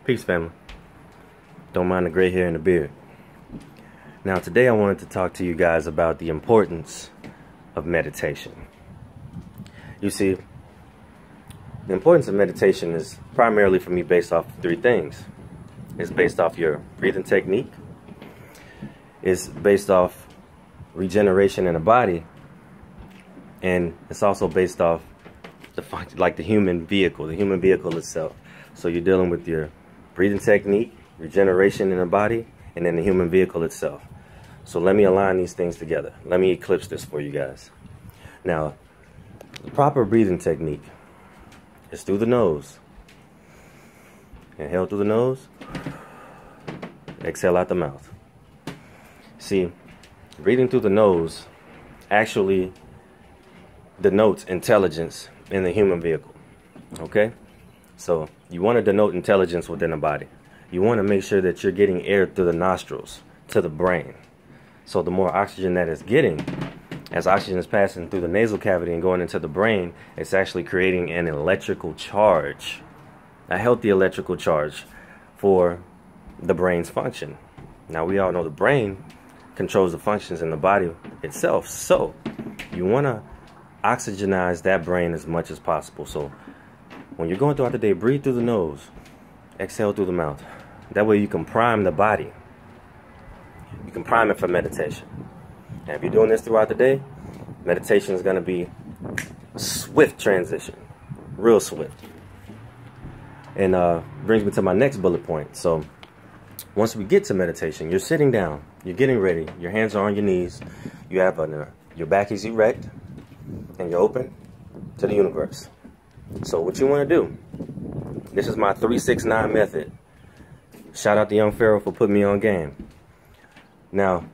Peace, family. Don't mind the gray hair and the beard. Now, today I wanted to talk to you guys about the importance of meditation. You see, the importance of meditation is primarily for me based off three things. It's based off your breathing technique. It's based off regeneration in the body. And it's also based off the human vehicle itself. So you're dealing with your breathing technique, regeneration in the body, and then the human vehicle itself. So let me align these things together. Let me eclipse this for you guys. Now, the proper breathing technique is through the nose. Inhale through the nose. Exhale out the mouth. See, breathing through the nose actually denotes intelligence in the human vehicle. Okay? So you want to denote intelligence within the body. You want to make sure that you're getting air through the nostrils to the brain. So the more oxygen that it's getting, as oxygen is passing through the nasal cavity and going into the brain, it's actually creating an electrical charge, a healthy electrical charge for the brain's function. Now, we all know the brain controls the functions in the body itself. So you want to oxygenize that brain as much as possible. So when you're going throughout the day, breathe through the nose, exhale through the mouth. That way you can prime the body. You can prime it for meditation. And if you're doing this throughout the day, meditation is going to be a swift transition, real swift. And brings me to my next bullet point. So once we get to meditation, you're sitting down, you're getting ready, your hands are on your knees, you have your back is erect, and you're open to the universe. So what you want to do, this is my 3-6-9 method. Shout out to Young Pharaoh for putting me on game. Now,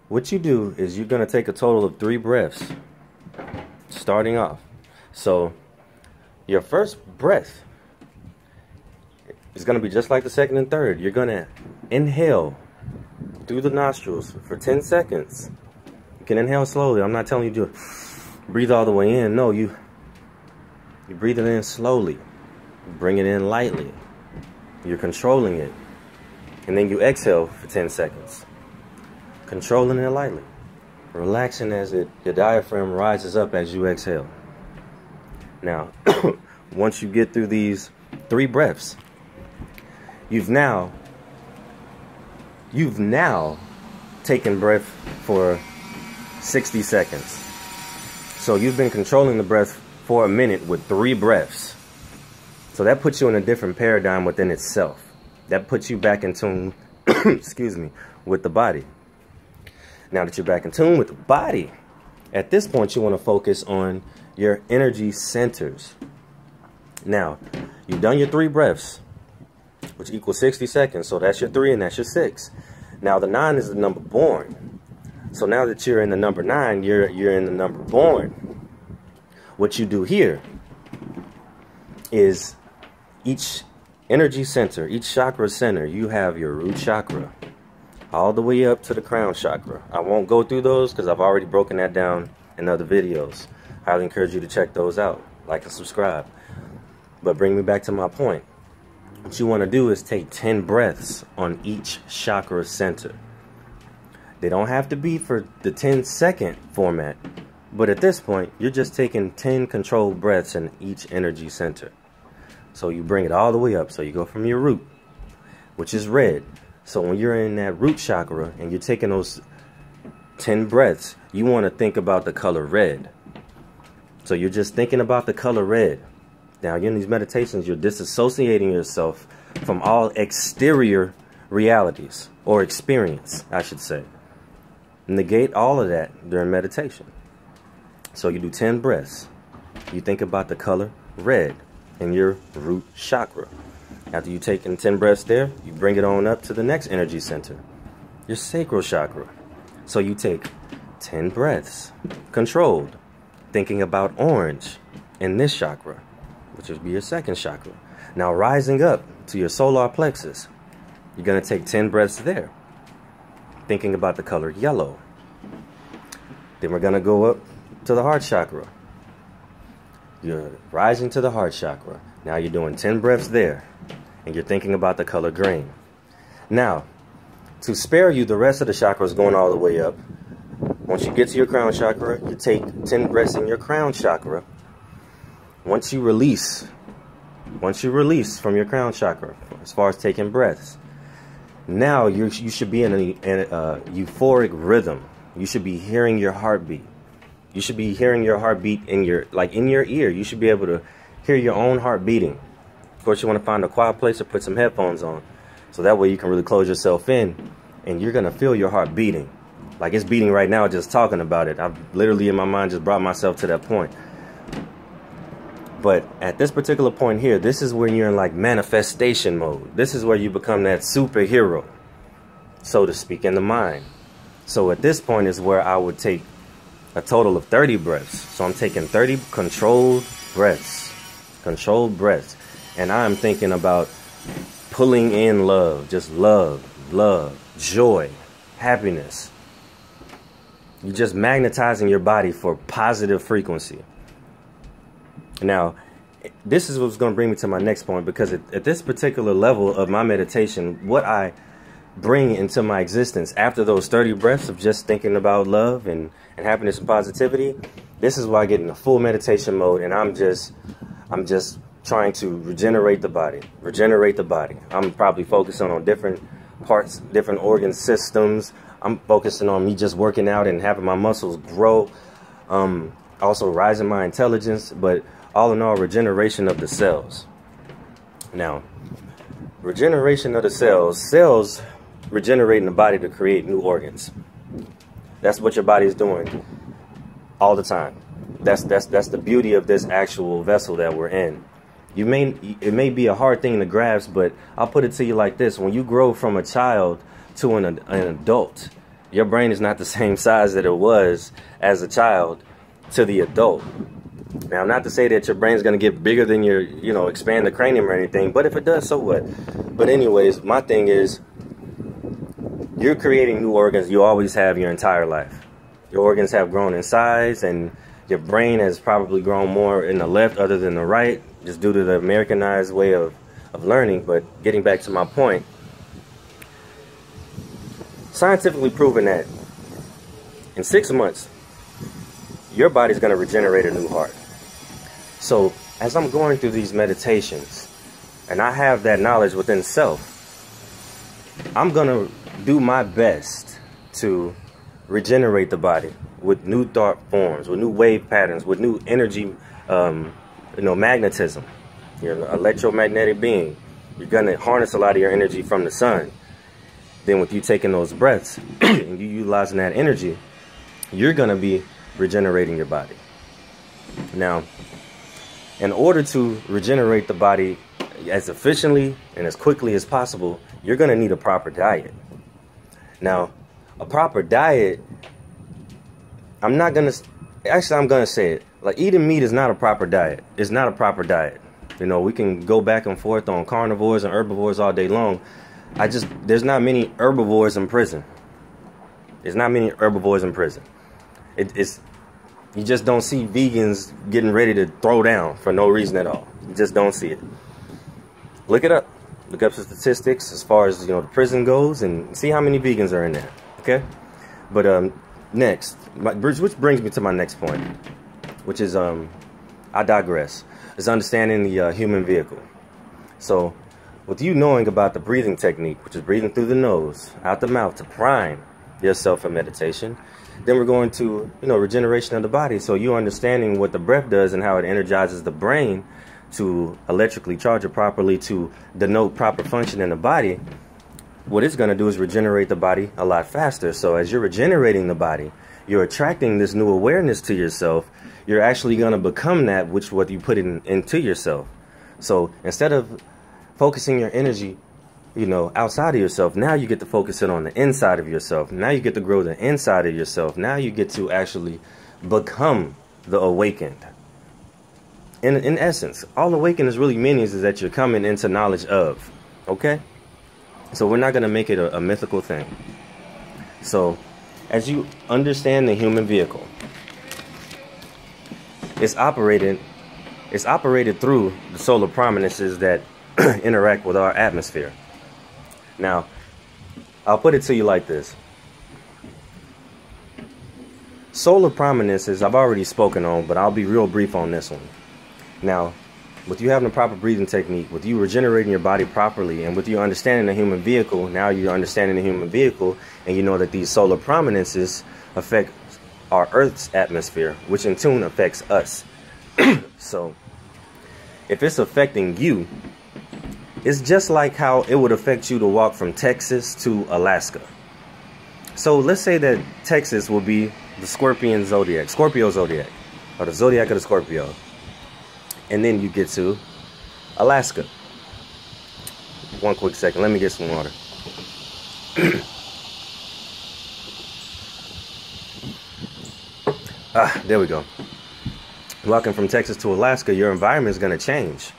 what you do is you're going to take a total of 3 breaths, starting off. So your first breath is going to be just like the second and third. You're going to inhale through the nostrils for 10 seconds. You can inhale slowly. I'm not telling you to breathe all the way in. No, you breathe it in slowly. You bring it in lightly. You're controlling it. And then you exhale for 10 seconds. Controlling it lightly. Relaxing as your diaphragm rises up as you exhale. Now, once you get through these 3 breaths, you've now taken breath for 60 seconds. So you've been controlling the breath for a minute with 3 breaths. So that puts you in a different paradigm within itself. That puts you back in tune, excuse me, with the body. Now that you're back in tune with the body, at this point you want to focus on your energy centers. Now, you've done your 3 breaths, which equals 60 seconds. So that's your 3 and that's your 6. Now the 9 is the number born. So now that you're in the number 9, you're in the number born. What you do here is each energy center, each chakra center, you have your root chakra all the way up to the crown chakra. I won't go through those because I've already broken that down in other videos. I highly encourage you to check those out, like and subscribe. But bring me back to my point. What you want to do is take 10 breaths on each chakra center. They don't have to be for the 10-second format, but at this point, you're just taking 10 controlled breaths in each energy center. So you bring it all the way up. So you go from your root, which is red. So when you're in that root chakra and you're taking those 10 breaths, you want to think about the color red. So you're just thinking about the color red. Now, in these meditations, you're disassociating yourself from all exterior realities, or experience, I should say. Negate all of that during meditation. So you do 10 breaths. You think about the color red in your root chakra. After you've taken 10 breaths there, you bring it on up to the next energy center, your sacral chakra. So you take 10 breaths, controlled, thinking about orange in this chakra, which would be your second chakra. Now rising up to your solar plexus, you're going to take 10 breaths there, thinking about the color yellow. Then we're going to go up to the heart chakra. You're rising to the heart chakra. Now you're doing 10 breaths there. and you're thinking about the color green. Now, to spare you the rest of the chakras going all the way up, once you get to your crown chakra, you take 10 breaths in your crown chakra. Once you release from your crown chakra, as far as taking breaths, now you should be in a euphoric rhythm. You should be hearing your heartbeat. You should be hearing your heartbeat in your ear. You should be able to hear your own heart beating. Of course, you want to find a quiet place or put some headphones on, so that way you can really close yourself in, and you're gonna feel your heart beating. Like it's beating right now just talking about it. I've literally in my mind just brought myself to that point. But at this particular point here, this is when you're in like manifestation mode. This is where you become that superhero, so to speak, in the mind. So at this point is where I would take a total of 30 breaths. So I'm taking 30 controlled breaths. And I'm thinking about pulling in love, just love, joy, happiness. You're just magnetizing your body for positive frequency. Now, this is what's going to bring me to my next point, because at this particular level of my meditation, what I bring into my existence after those 30 breaths of just thinking about love and happiness and positivity, this is why I get in a full meditation mode, and I'm just trying to regenerate the body. I'm probably focusing on different parts, different organ systems. I'm focusing on me just working out and having my muscles grow, also rising my intelligence, but all in all, regeneration of the cells. Now, regeneration of the cells regenerate in the body to create new organs. That's what your body is doing all the time. That's the beauty of this actual vessel that we're in. It may be a hard thing to grasp, but I'll put it to you like this: when you grow from a child to an adult, your brain is not the same size that it was as a child to the adult. Now, not to say that your brain's going to get bigger than your, expand the cranium or anything, but if it does, so what? But anyways, my thing is, you're creating new organs. You always have your entire life. Your organs have grown in size, and your brain has probably grown more in the left other than the right, just due to the Americanized way of learning. But getting back to my point, scientifically proven that in 6 months, your body's going to regenerate a new heart. So as I'm going through these meditations, and I have that knowledge within self, I'm going to do my best to regenerate the body with new thought forms, with new wave patterns, with new energy, magnetism. You're an electromagnetic being. You're going to harness a lot of your energy from the sun. Then with you taking those breaths and you utilizing that energy, you're going to be regenerating your body. Now, in order to regenerate the body as efficiently and as quickly as possible, you're going to need a proper diet. Now, a proper diet, I'm going to say it. Like, eating meat is not a proper diet. It's not a proper diet. We can go back and forth on carnivores and herbivores all day long. There's not many herbivores in prison. There's not many herbivores in prison. You just don't see vegans getting ready to throw down for no reason at all. You just don't see it. Look it up. Look up some statistics as far as the prison goes, and see how many vegans are in there. Okay, but next, which brings me to my next point, which is I digress. Is understanding the human vehicle. So, with you knowing about the breathing technique, which is breathing through the nose, out the mouth to prime yourself for meditation. Then we're going to, regeneration of the body. So you understanding what the breath does and how it energizes the brain to electrically charge it properly to denote proper function in the body. What it's going to do is regenerate the body a lot faster. So as you're regenerating the body, you're attracting this new awareness to yourself. You're actually going to become that what you put into yourself. So instead of focusing your energy outside of yourself, now you get to focus it on the inside of yourself. Now you get to grow the inside of yourself. Now you get to actually become the awakened. In essence, all awakening really means is that you're coming into knowledge of. Okay? So we're not going to make it a mythical thing. So as you understand the human vehicle, it's operated through the solar prominences that interact with our atmosphere. Now, I'll put it to you like this. Solar prominences, I've already spoken on, but I'll be real brief on this one. Now, with you having a proper breathing technique, with you regenerating your body properly, and with you understanding the human vehicle, now you're understanding the human vehicle, and you know that these solar prominences affect our Earth's atmosphere, which in turn affects us. So, if it's affecting you, it's just like how it would affect you to walk from Texas to Alaska. So let's say that Texas will be the Scorpio zodiac, or the zodiac of the Scorpio. And then you get to Alaska. One quick second, let me get some water. There we go. Walking from Texas to Alaska, your environment is going to change.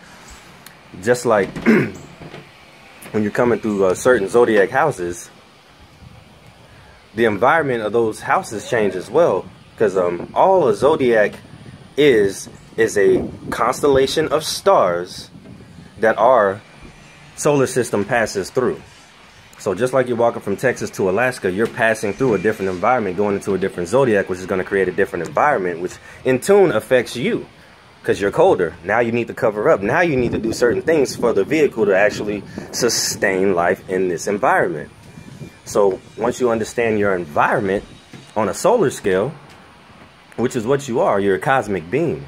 Just like when you're coming through certain zodiac houses, the environment of those houses change as well. Because all a zodiac is a constellation of stars that our solar system passes through. So just like you're walking from Texas to Alaska, you're passing through a different environment, going into a different zodiac, which is going to create a different environment, which in tune affects you because you're colder. Now you need to cover up. Now you need to do certain things for the vehicle to actually sustain life in this environment. So once you understand your environment on a solar scale, which is what you are, you're a cosmic being.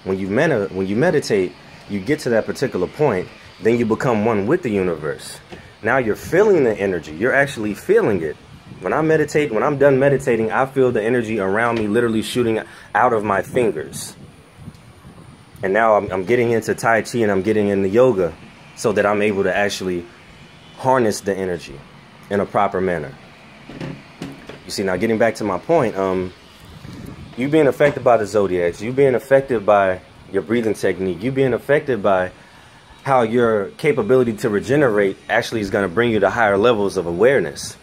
When you meditate, you get to that particular point, then you become one with the universe. Now you're feeling the energy. You're actually feeling it. When I meditate, when I'm done meditating, I feel the energy around me literally shooting out of my fingers. And now I'm getting into Tai Chi and I'm getting into yoga so that I'm able to actually harness the energy in a proper manner. You see, now getting back to my point, you being affected by the zodiacs, you being affected by your breathing technique, you being affected by how your capability to regenerate actually is going to bring you to higher levels of awareness.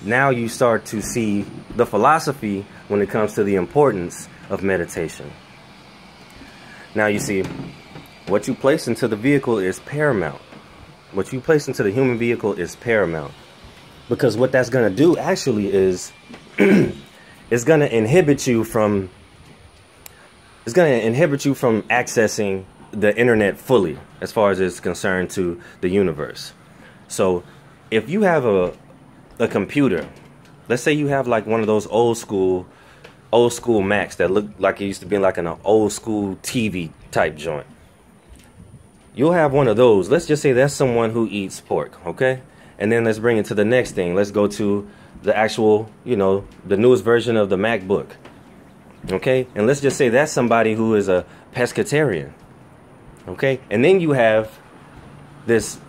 Now you start to see the philosophy when it comes to the importance of meditation. Now you see, what you place into the vehicle is paramount. What you place into the human vehicle is paramount. Because what that's going to do actually is it's going to inhibit you from accessing the internet fully as far as it's concerned to the universe. So if you have a computer, let's say you have like one of those old school Macs that look like it used to be like an old school TV type joint. You'll have one of those. Let's just say that's someone who eats pork, okay? And then let's bring it to the next thing. Let's go to the actual, the newest version of the MacBook. Okay? And let's just say that's somebody who is a pescatarian. Okay? And then you have this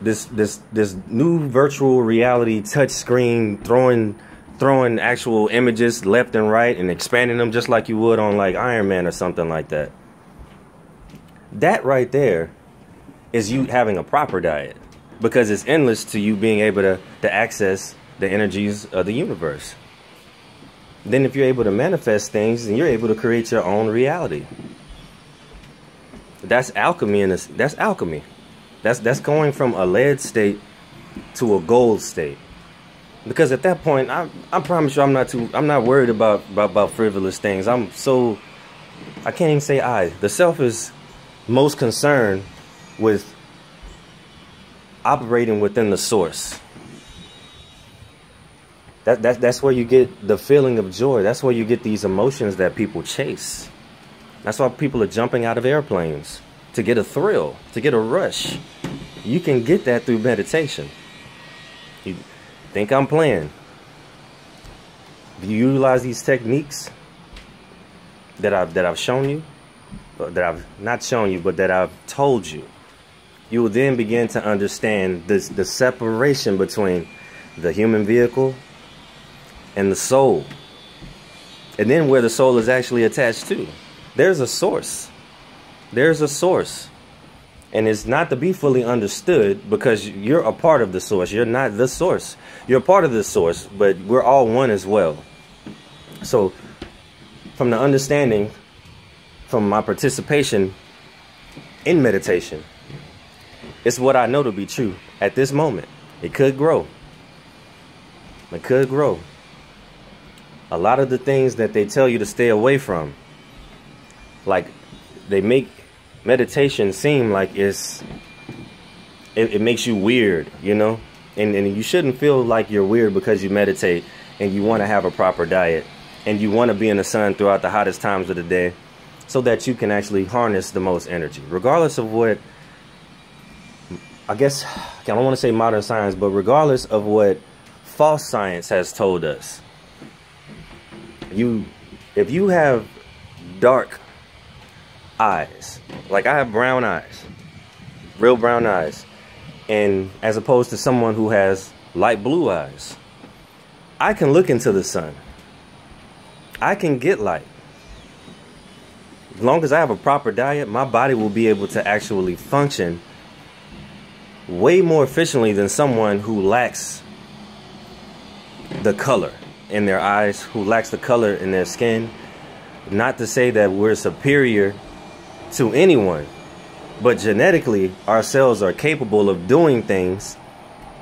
new virtual reality touch screen throwing actual images left and right and expanding them just like you would on like Iron Man or something like that. That right there is you having a proper diet, because it's endless to you being able to access the energies of the universe. Then if you're able to manifest things, then you're able to create your own reality. That's alchemy. That's alchemy. That's going from a lead state to a gold state. Because at that point, I promise you, I'm not worried about frivolous things. I can't even say I. The self is most concerned with operating within the source. That's where you get the feeling of joy. That's where you get these emotions that people chase. That's why people are jumping out of airplanes, to get a thrill, to get a rush. You can get that through meditation. You think I'm playing? Do you utilize these techniques that I've shown you, that I've not shown you, but that I've told you? You will then begin to understand the separation between the human vehicle and the soul. And then where the soul is actually attached to. There's a source. There's a source. And it's not to be fully understood, because you're a part of the source. You're not the source. You're a part of the source, but we're all one as well. So from the understanding, from my participation in meditation, it's what I know to be true at this moment. It could grow. It could grow. A lot of the things that they tell you to stay away from, like they make meditation seem like it makes you weird, you know? And you shouldn't feel like you're weird because you meditate and you want to have a proper diet and you want to be in the sun throughout the hottest times of the day so that you can actually harness the most energy. Regardless of what, I guess, I don't want to say modern science, but regardless of what false science has told us, if you have dark eyes, like I have brown eyes, real brown eyes, and as opposed to someone who has light blue eyes, I can look into the sun. I can get light. As long as I have a proper diet, my body will be able to actually function way more efficiently than someone who lacks the color in their eyes, who lacks the color in their skin. Not to say that we're superior to anyone, but genetically our cells are capable of doing things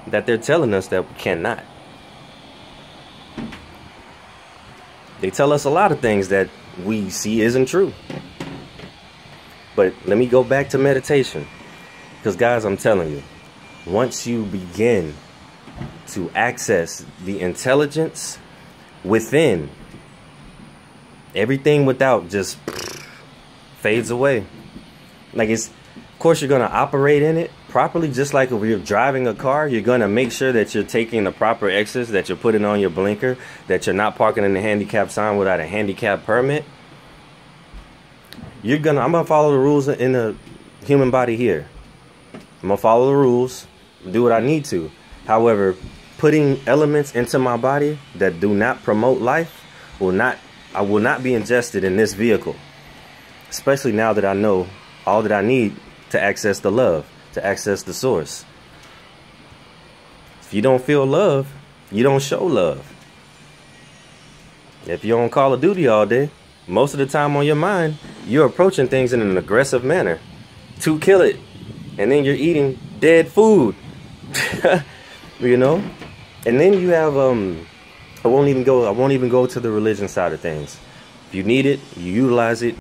that they're telling us that we cannot. They tell us a lot of things that we see isn't true. But let me go back to meditation, because guys, I'm telling you, once you begin to access the intelligence within, everything without just fades away. Like, it's, of course you're going to operate in it properly, just like if you're driving a car. You're going to make sure that you're taking the proper exits, that you're putting on your blinker, that you're not parking in the handicap sign without a handicap permit. I'm gonna follow the rules in the human body here. I'm gonna follow the rules, do what I need to. However, putting elements into my body that do not promote life I will not be ingested in this vehicle. Especially now that I know all that I need to access the love, to access the source. If you don't feel love, you don't show love. If you're on Call of Duty all day, most of the time on your mind, you're approaching things in an aggressive manner to kill it. And then you're eating dead food. You know? And then you have I won't even go to the religion side of things. If you need it, you utilize it.